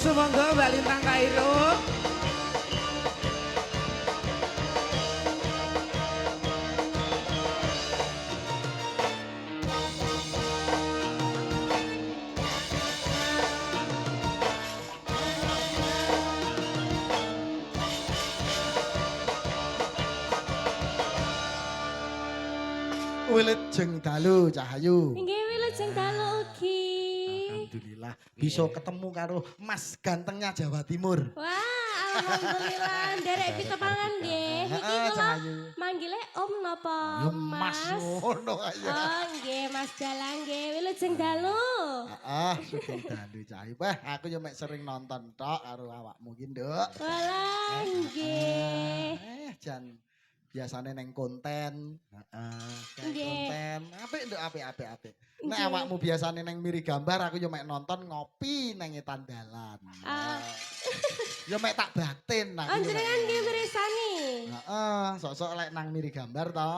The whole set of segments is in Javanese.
Sumangga Mbak Lintang Kairo. Wilujeng dalu Cahayu. Nggih wilujeng dalu ugi. Alhamdulillah bisa ketemu karo Mas gantengnya Jawa Timur. Wah, alhamdulillah nderek pitepangan nggih. Iki kula Cahayu. manggile Om napa Ya Mas Mas? ngono aja. Oh nggih Mas Dalang nggih wilujeng dalu. Sugeng dalu Cahayu. Wah, aku yo mek sering nonton tok karo awakmu ki, Nduk. Walah nggih. Jan biasane neng konten, Nggih. konten, apik nduk apik. Nek Nggih. awakmu biasane neng miri gambar, aku yo mek nonton ngopi neng etan dalan. Ah. Yo mek tak batin aku. Oh jenengan nggih mirsani. Sok-sok lek nang miri gambar to,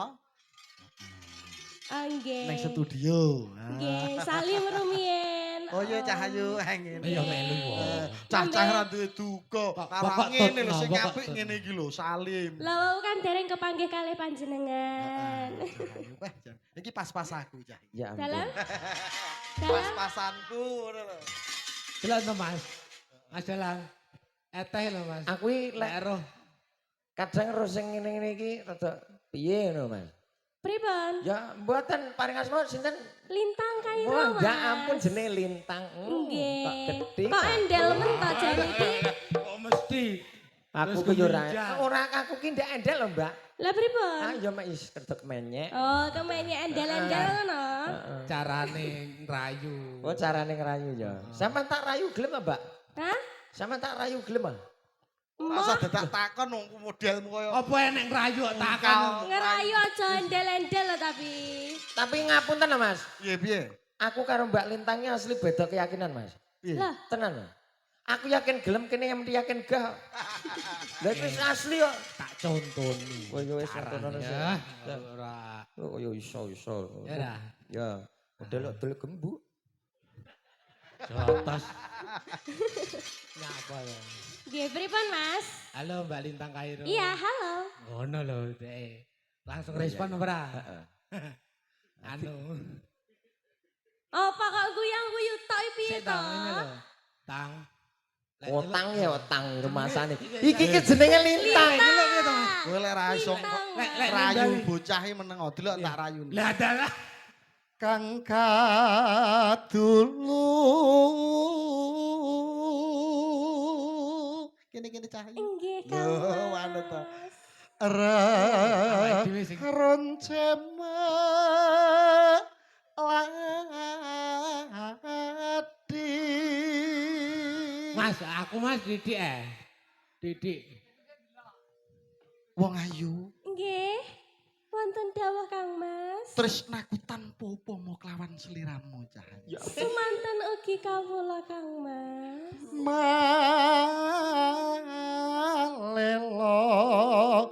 Oh nggih. neng studio. Nggih, salim rumiyin. Oh iya Cahayu, ngene. Iya melu wae. Cah-cah ra duwe duka. Kok Karo ngene lho sing kok apik tut. ngene iki lho, salim. Lah wau kan dereng kepanggih kalih panjenengan. Cahayu, wah, Jan. Iki pas-pas aku, Cah. Ya Dalam? ampun. Dalam? Pas-pasanku ngono lho. Delok to Mas. Mas Dalang. Eteh lho Mas. Aku iki lek Lek roh. kadang ro sing ngene-ngene iki rada piye ngono, Mas. Pripun? Ya mboten paring asma sinten? Lintang Kairo, Wah, Mas. ya ampun jenenge Lintang. Nggih. Kok gede. Kok endel men to jane iki? Kok mesti. Aku Terus ku yo keminjak. ora aku ki ndak endel lho, Mbak. Lah pripun? Ah, yo mek is kedek menyek. Oh, kemenye endel-endel ngono. Heeh. Carane ngerayu. Oh, carane ngerayu ya. Sampeyan tak rayu gelem, ah, Mbak? Hah? Sampeyan tak rayu gelem, ah? Masa dadak takon wong modelmu koyo Apa enek ngerayu kok takon. Ngerayu aja endel-endel lho tapi. Tapi ngapunten, ah, Mas. piye? Aku karo Mbak Lintangnya asli beda keyakinan, Mas. Piye? Lah, Tenan, Mas. Aku yakin gelem kene yang yakin gak. Lah wis asli kok. Tak contoni. Oh ya wis ngono sih. Ya. Ora. Oh ya iso. Ya dah. Ya, model gembu. Jotos. Nyapa ya. nggih pripun Mas? Halo Mbak Lintang Kairo. Iya, halo. Ngono lho Dek. Langsung respon apa ora? Heeh. Anu. Apa kok guyang-guyu tok piye Sik to? tang ini lho. Tang. Otang ya otang rumasane. Iki ki jenenge Lintang. Delok piye to? Kowe lek ra iso Lek rayu nindali. bocah iki meneng delok tak rayu. Lah adalah Kang kadulu. Kene Cahayu. Nggih, Kang. Loh, manut to. Mas. awake dhewe sing Roncema ladi. Mas, aku Mas Didik Didik. Wong ayu, Nggih. Wonten dawuh Kang Mas. tresnaku tanpa upama kelawan sliramu Cahayu. Sumanten ugi kawula Kang Mas. Malelo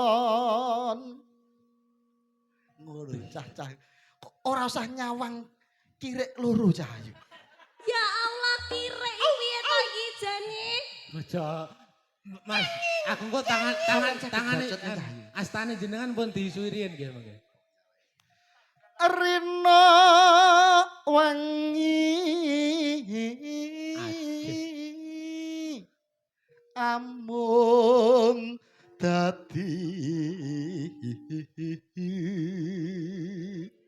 tonton. Ngono cah-cah. Kok ora usah nyawang kirek loro Cahayu. Ya Allah kirek piye to iki jane? Ojo. Mas, aku kok tangane bacot nih, Cahayu. astane jenengan pun disuwirian nggih mangke. Rina wangi amung dadi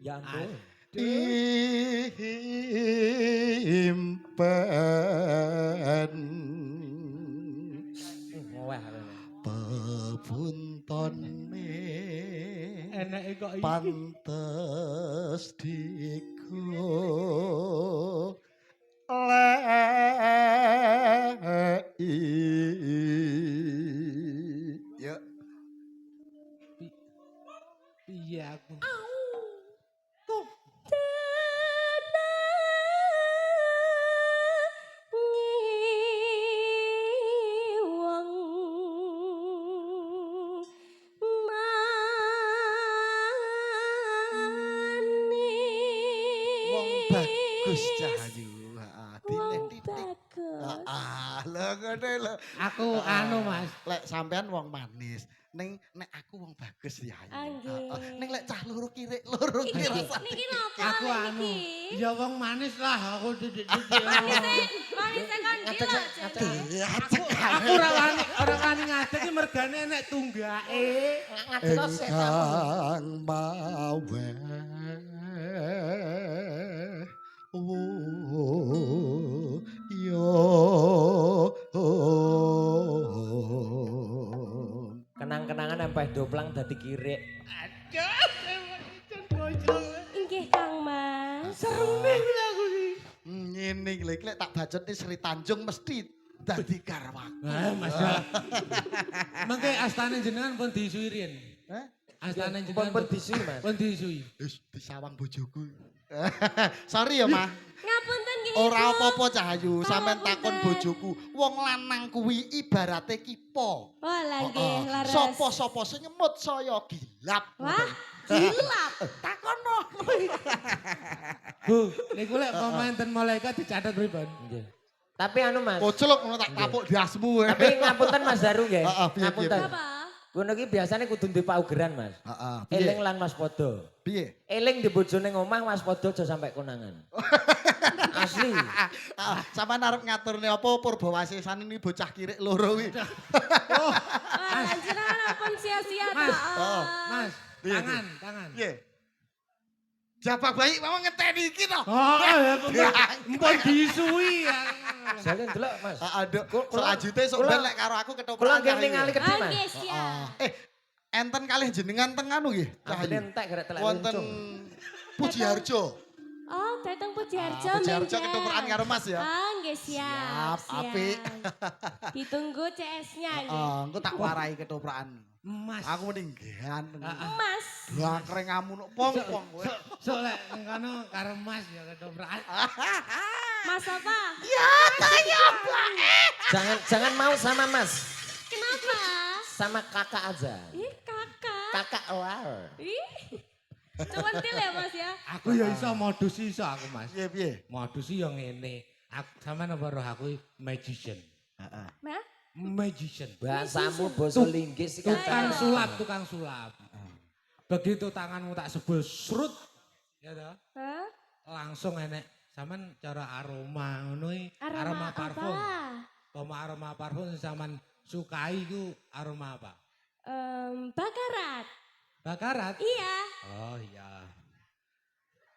Ya ampun. impen Wah. pebuntone Enake kok iki. pantes diku lei. Yuk. Piye aku? Bagus Cahayu. Heeh. Wong Titik. bagus. Lho ngene lho. Aku anu Mas. Lek sampean wong manis, nek aku wong bagus ya. Anggih. Ning lek cah loro kirik loro ki rasane. Niki napa Aku lek anu. niki? Ya wong manis lah aku didik. Manisnya kan dia. Aku ora wani ngadeg iki mergane enek tunggake. Ngadeg setan. Engkang mawe. Yo. Kenang-kenangan sampai doplang dadi kirik. Inggih Kang Mas. Sereming aku iki. Ngene iki lek tak bacotne Sri Tanjung mesti dadi garwaku. Mas ya. Mengke astane jenengan pun diisui riyen. Hah? Astane Pun jenengan disui, Mas. pun diisui. Wis disawang bojoku. Sorry ya, Mah. Ngapunten nggih. Ora Ibu. apa-apa Cahayu, sampean Pangapunten. takon bojoku. Wong lanang kuwi ibarate kipo. Oh lah nggih laras. Sopo-sopo sing nyemut saya gilap. Wah, gilap. Takono. Bu, niku lek pemain ten malaikat dicatat pripun? Nggih. Tapi anu Mas, Koclok ngono tak tapuk di asmu. tapi ngapunten Mas Daru nggih. Heeh, piye, Ngapunten. piye, Apa? Kono iki biasane kudu duwe paugeran Mas. Heeh. Eling lan waspada. Piye? Eling di bojone ngomah waspada aja sampai konangan. Asli. Sampeyan arep ngaturne apa Purbawasisan ini bocah kirik loro kuwi. Oh, Wah, jenengan pun sia-sia Mas. ta. Mas, Piye, tangan. Piye? Jabak bayi memang ngeteni iki to. Oh, empun diisui ya. Jale ndelok Mas. Aduh, Kula- selanjutnya sok kula- ben lek karo aku Kula ketoprak. nggih ningali kedhi Ah Mas. nggih siap. Enten kalih jenengan teng anu nggih, Ambene Cahayu. entek garek telek Wonten luncung. Pujiharjo. Oh, datang Pujiharjo. Pujiharjo Menjen. ketoprakan karo Mas ya. Ah nggih siap. Siap, apik. Ditunggu CS-nya nggih. Engko tak warai ketoprakan. Mas. Aku mending gehan. Mas. Blangkreng ngamun pong-pong kowe. Sok lek ngono karo Mas ya ketoprak. Mas apa? Jangan mau sama Mas. Kenapa? Sama kakak aja. Ih, kakak. Kakak war. Ih. Cuentil ya Mas ya? Aku ya iso modus iso aku Mas. Piye-piye? Modus ya ngene. Aku sampean apa roh aku magician. Heeh. Nah, Magician. Bahasamu basa linggis iki Tukang Ayo. sulap, tukang sulap. Begitu tanganmu tak sebul srut, ya toh, hah? langsung enek sampean cara aroma ngono iki, Aroma aroma apa? parfum. Aroma parfum sing sampean sukai iku aroma apa? Bakarat. Bakarat? Iya. Oh iya.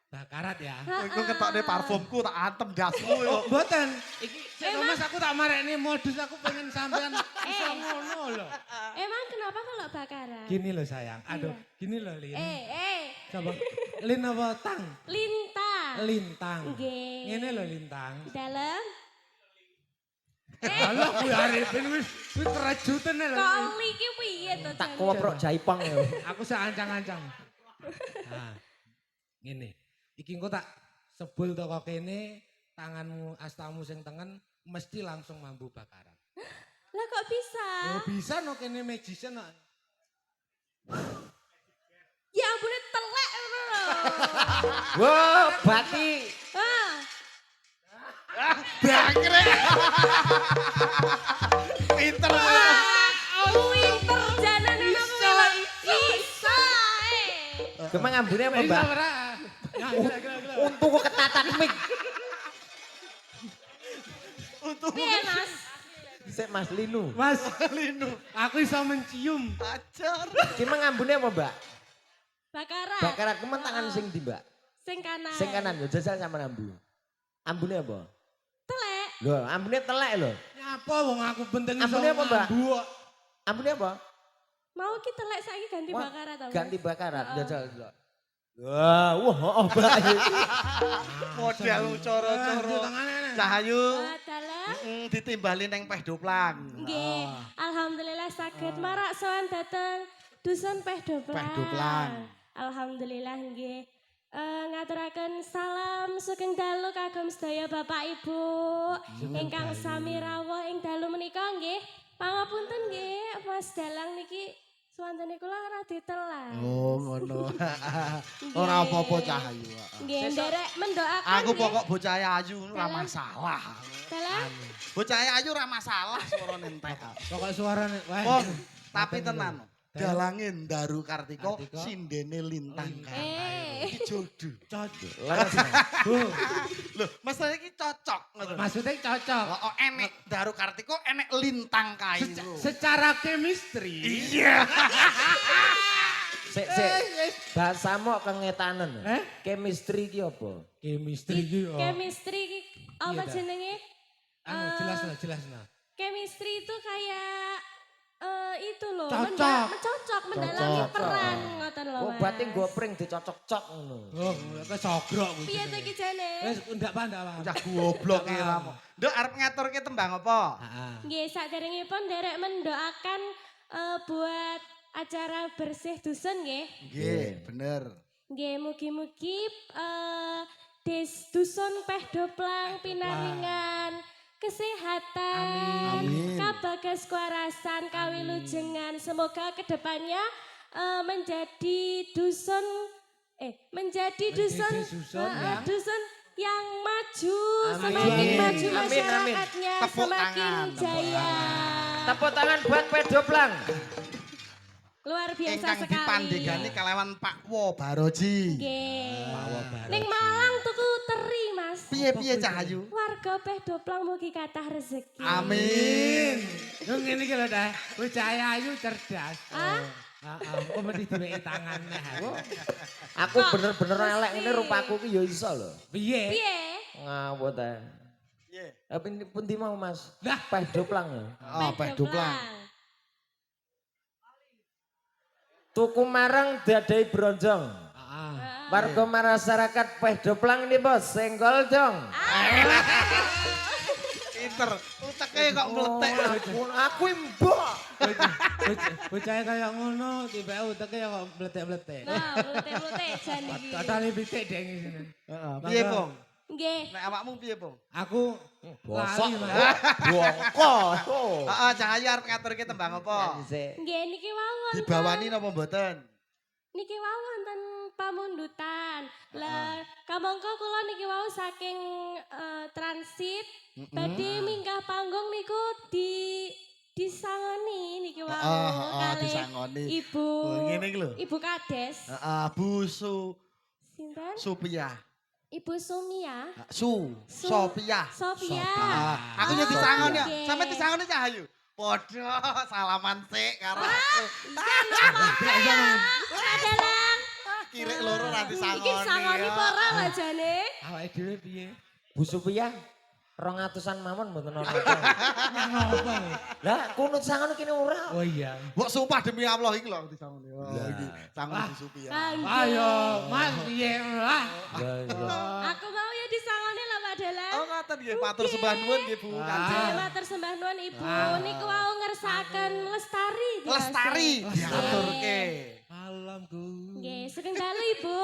Bakarat ya. Iku ketokne parfumku tak antem dasmu yo. Oh, mboten. Iki sik Mas aku tak marekne modus aku pengen sampean iso Eh. ngono lho. Emang kenapa kalau bakarat? Gini loh sayang. Aduh, Iya. gini loh Lin. Coba. Coba. Lin apa tang? Lintang. Lintang. Nggih. Ngene loh lintang. Dalam. Halo kuwi Arifin wis kerejutan lho. Koli ki piye to? tak Jan? koprok jaipong ya. Aku seancang-ancang. Nah. Ngene. Iki engko tak sebul toko kene tanganmu astamu sing tengen mesti langsung mambu bakaran. Lah kok bisa? Oh bisa no kene magician no. Ya ampun telek ngono lho. Wah, bati. Ah, Bangkrek. Pinter. pinter janan napa bisa Kemang ambune apa, Bisa Mbak? ora? Ya gila. Untukku ketatan mik. Piye Mas? Sik Mas Linu. Mas Linu, aku iso mencium. Ajar. Kemang ambune apa, Mbak? Bakarat. Bakarat kemen tangan sing ndi, Mbak? Sing kanan. Sing kanan yo jajal sama ambu. Ambune apa? Telek. Lho, ambune telek lho. Nyapa wong aku penting iso Ambune apa, Mbak? mambu kok. Ambune apa? Mau kita telek saiki ganti Wah, bakarat to. Ganti bakarat, Heeh. jajal lho. Wah, oh, Mbak. Model coro-coro. Cahayu. Dalam. Ditimbali neng peh doplang. Nggih, alhamdulillah saged marak sowan dateng dusun Peh Doplang. Peh Doplang. Alhamdulillah nggih. Ngaturaken salam sugeng dalu kagem sedaya Bapak Ibu ingkang sami rawuh ing dalu menika nggih. Pangapunten nggih, Mas Dalang niki Suwantene kula ora ditelas. Oh, ngono. Nggih. Ora apa-apa Cahayu. Nggih, nderek mendoakan. Aku nggih. pokok bocah ayu ora Dalam. masalah. Dalam. Bocah ayu ora masalah suarane entek. Pokok suarane wae. Wong, tapi Maten tenan. dulu. Dalange Daru Kartiko Kartiko. sindene lintang. Eh. Iki jodoh. Cocok. Bu, Lho, masalah iki cocok ngono. maksudnya cocok. Oh, enek Daru Kartiko enek lintang kayu. Secara chemistry. Iya. Sik. Bahasamu kengetanen. Chemistry ki apa? Chemistry iki. oh. Chemistry iki apa Iya, dah. jenenge? Anu jelas. Chemistry itu kayak itu loh, Cocok. mencocok, mendalami Cocok. peran ngoten lho. Oh, Mas. berarti gopring dicocok-cok ngono. Oh, kok sogrok kuwi. Piye to iki jane? Wis ndak pandang. Udah goblok iki ramu. Nduk arep ngaturke tembang apa? Heeh. Nggih, saderengipun derek mendoakan buat acara bersih dusun nggih. Nggih, bener. Nggih, mugi-mugi dusun Peh-Doplang pinaringan kesehatan, Amin. kabagas kewarasan, kawilujengan. Semoga kedepannya menjadi dusun Menjadi dusun yang- dusun yang maju, Amin. semakin maju Amin, amin. masyarakatnya, Tepuk semakin tangan, tepuk jaya. Tepuk tangan buat Pedoplang. Luar biasa Ingkang sekali. dipandhegani kalawan Pak Wo Baroji. Nggih. Baroji. Ning Malang tuku teri, Mas. Piye-piye Cahayu? Warga Peh-Doplang mugi kathah rezeki. Amin. Yo ngene iki lho dah. Bocah ayu cerdas. Ah? Heeh, kok mesti diweki tangan nah. Aku bener-bener elek ngene rupaku ki ya iso lho. Piye? Piye? Ngawut ae. Piye? Tapi pundi mau Mas? Lah. Pedoplang ya. Oh, Peh-Doplang. Tuku marang dadai bronjong. Heeh. Warga masyarakat Pedoplang ini bos, senggol dong. Pinter. Uteke kok meletek. Aku mbok. Bocah kaya ngono, tiba uteke ya kok mletek-mletek. Nah, lute-lute jan iki. Totali pitik deng sini. Heeh. Piye, Pong? Nggih. Nek awakmu piye, Pong? Aku Bosok. lali, Mas. Bongko. Heeh, Cahayu arep ngaturke tembang apa? Nggih niki wawon. Dibawani napa mboten? Niki wau wonten pamundutan. Lah, kamangka kula niki wau saking transit badhe minggah panggung niku disangoni niki wau kalih disangoni. Ibu. Oh, ngene iki lho. Ibu Kades. Heeh, Bu Sinten? Supia. Ibu Sumia. Sophia. Sofia. Aku yo disangoni ya. nggih. Sampe disangoni Cahayu. Padha salaman sik karo Ah, aku. Adalah. Kirek loro ra disangoni. Iki sangoni ya. pora lah jane. Awake dhewe piye? Bu Supia, 200-an mawon mboten ana. Ngopo? Lah kunut sangon kene ora. Oh iya. Mbok sumpah demi Allah iki lho disangoni. Oh, iki sangoni Wah. Bu Supia. Ayo, Mas piye lah. Lah iya. Aku mau ya disangoni lah Pak Dalang. Oh, ngoten nggih, matur sembah nuwun nggih Bu Kanjeng. Nggih, matur sembah nuwun Ibu. Niku wau ngersakaken lestari. Lestari Nggih. diaturke. Alamku. Nggih, sugeng dalu Ibu.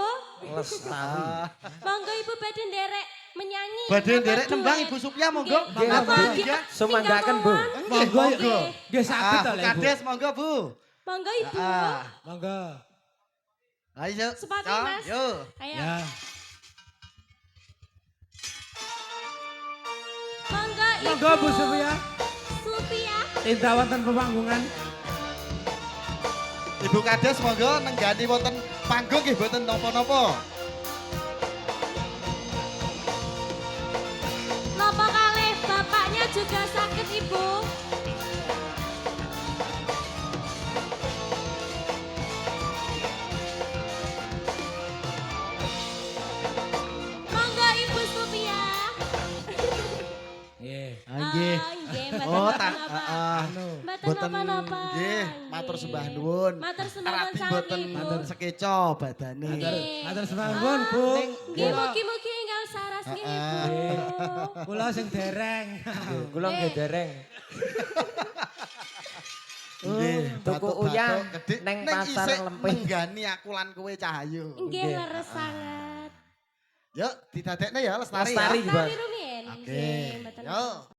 Lestari. Monggo Ibu badhe nderek menyanyi. Badhe napa nderek duet. nembang Ibu Supia monggo. Nggih. Monggo, Napa Bu. nggih? Sumanggaken, Bu. Monggo Monggo. Nggih saged to Bu lek Ibu. Kades monggo Bu. Monggo Ibu. Ah. Monggo. Ayo. Sepatu, Cok, Mas. Yo. Ayo. Ya. Monggo Ibu. Monggo Bu Supia. Supia. Tinta wonten pemanggungan. Ibu Kades monggo nenggani wonten panggung nggih mboten napa-napa. Napa kalih bapaknya juga sakit Ibu? Monggo Ibu Supia. Nggih. Nggih. Nggih, mboten Oh, napa-napa. Anu. Mboten Boten napa-napa. nggih, matur sembah nuwun. Matur sembah nuwun Rabi sami boten Ibu. sekeca badane. Matur Nggih. matur sembahun, Bu. Nggih, mugi-mugi enggal saras nggih Ibu. Kula sing dereng. Kula nggih dereng. Nggih, Tuku batuk-batuk uyah gedhe. neng Ning pasar isih Lempeng. nenggani aku lan kowe Cahayu. Nggih leres sangat. Yuk, didadekne ya Lestari. Lestari, Ya. Mbak. Lestari rumiyin. Oke. Nggih, mboten Yo.